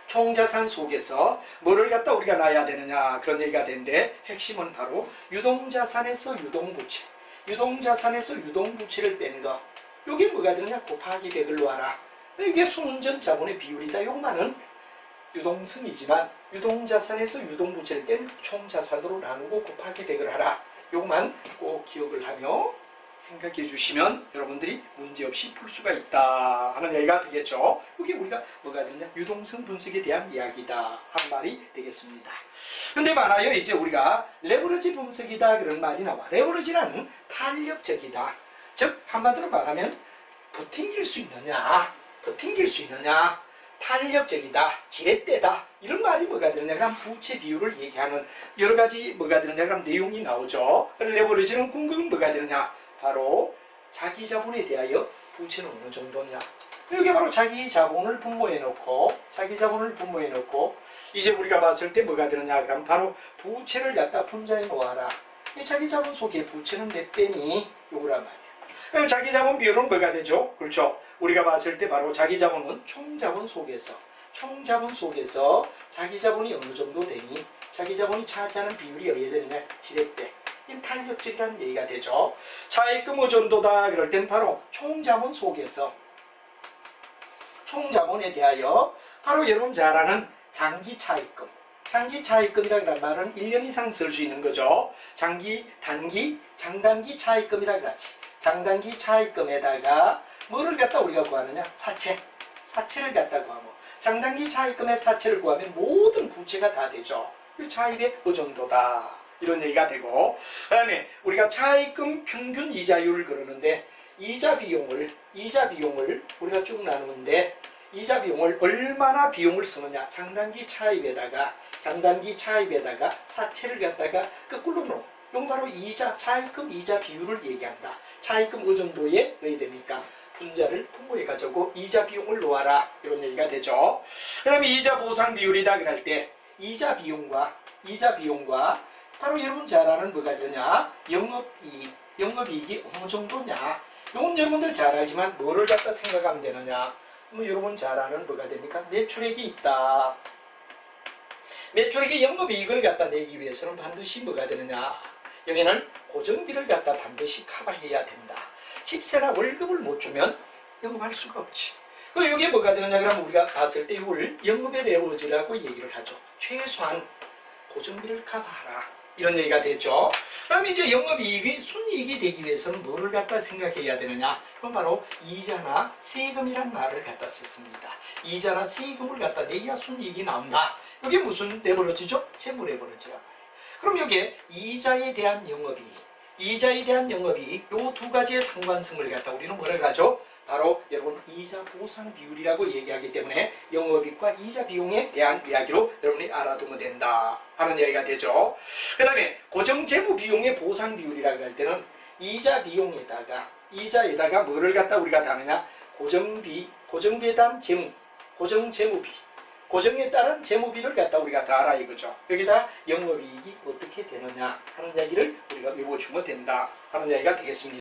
총자산 속에서 뭐를 갖다 우리가 놔야 되느냐 그런 얘기가 되는데 핵심은 바로 유동자산에서 유동부채, 유동자산에서 유동부채를 뺀 거. 이게 뭐가 되느냐? 곱하기 100을 놓아라. 이게 순전 자본의 비율이다. 요만은 유동성이지만 유동자산에서 유동부채를 뺀 총자산으로 나누고 곱하기 100을 하라. 요것만 꼭 기억을 하며 생각해 주시면 여러분들이 문제없이 풀 수가 있다 하는 얘기가 되겠죠. 이게 우리가 뭐가 되느냐? 유동성 분석에 대한 이야기다 한 말이 되겠습니다. 근데 많아요. 이제 우리가 레버리지 분석이다 그런 말이 나와. 레버리지는 탄력적이다. 즉 한마디로 말하면 버팅길 수 있느냐, 탄력적이다, 지렛대다 이런 말이 뭐가 되느냐 그럼 부채 비율을 얘기하는 여러 가지 뭐가 되느냐 그럼 내용이 나오죠. 레버리지는 궁극은 뭐가 되느냐 바로 자기 자본에 대하여 부채는 어느 정도냐. 이게 바로 자기 자본을 분모해 놓고 이제 우리가 봤을 때 뭐가 되느냐 그럼 바로 부채를 갖다 분자해 놓아라. 이 자기 자본 속에 부채는 몇 배니 요거란 말이야. 그럼 자기 자본 비율은 뭐가 되죠? 그렇죠. 우리가 봤을 때 바로 자기 자본은 총자본 속에서 자기 자본이 어느 정도 되니 자기 자본이 차지하는 비율이 어디에 되느냐 지렛대. 이 탄력적이라는 얘기가 되죠. 차입금 의존도다 그럴 땐 바로 총자본 속에서 총자본에 대하여 바로 여러분 잘 아는 장기 차입금이라는 말은 1년 이상 쓸 수 있는 거죠. 장기, 단기, 장단기 차입금이라 그렇지. 장단기 차입금에다가 뭐를 갖다 우리가 구하느냐? 사채를 갖다 구하고 장단기 차입금의 사채를 구하면 모든 부채가 다 되죠. 이 차입의 의존도다. 이런 얘기가 되고 그 다음에 우리가 차입금 평균 이자율을 그러는데 이자 비용을 우리가 쭉 나누는데 이자 비용을 얼마나 비용을 쓰느냐 장단기 차입에다가 사채를 갖다가 거꾸로 놓은 이건 바로 차입금 이자 비율을 얘기한다. 차입금 의존도에 어디 됩니까? 분자를 분모해 가지고 이자 비용을 놓아라 이런 얘기가 되죠. 그 다음에 이자 보상 비율이다 그럴 때 이자 비용과 바로 여러분 잘 아는 뭐가 되냐? 영업이익이 어느 정도냐? 이건 여러분들 잘 알지만 뭐를 갖다 생각하면 되느냐? 여러분 잘 아는 뭐가 됩니까? 매출액이 있다. 매출액의 영업이익을 갖다 내기 위해서는 반드시 뭐가 되느냐? 여기는 고정비를 갖다 반드시 커버해야 된다. 집세나 월급을 못 주면 영업할 수가 없지. 그리고 이게 뭐가 되느냐? 그러면 우리가 봤을 때 이걸 영업의 레버리지라고 얘기를 하죠. 최소한 고정비를 커버하라. 이런 얘기가 되죠. 그 다음에 이제 영업이익이 순이익이 되기 위해서는 뭐를 갖다 생각해야 되느냐? 그럼 바로 이자나 세금이란 말을 갖다 썼습니다. 이자나 세금을 갖다 내야 순이익이 나온다. 이게 무슨 레버리지죠? 재무 레버리지란 말이에요. 그럼 여기에 이자에 대한 영업이익 요 두 가지의 상관성을 갖다 우리는 뭐를 가죠? 바로 여러분 이자 보상 비율이라고 얘기하기 때문에 영업이익과 이자 비용에 대한 이야기로 여러분이 알아두면 된다 하는 이야기가 되죠. 그 다음에 고정재무 비용의 보상 비율이라고 할 때는 이자에다가 뭐를 갖다 우리가 다느냐? 고정비에 대한 재무, 고정재무비, 고정에 따른 재무비를 갖다 우리가 다 알아 이거죠. 여기다 영업이익이 어떻게 되느냐 하는 이야기를 우리가 외워주면 된다 하는 이야기가 되겠습니다.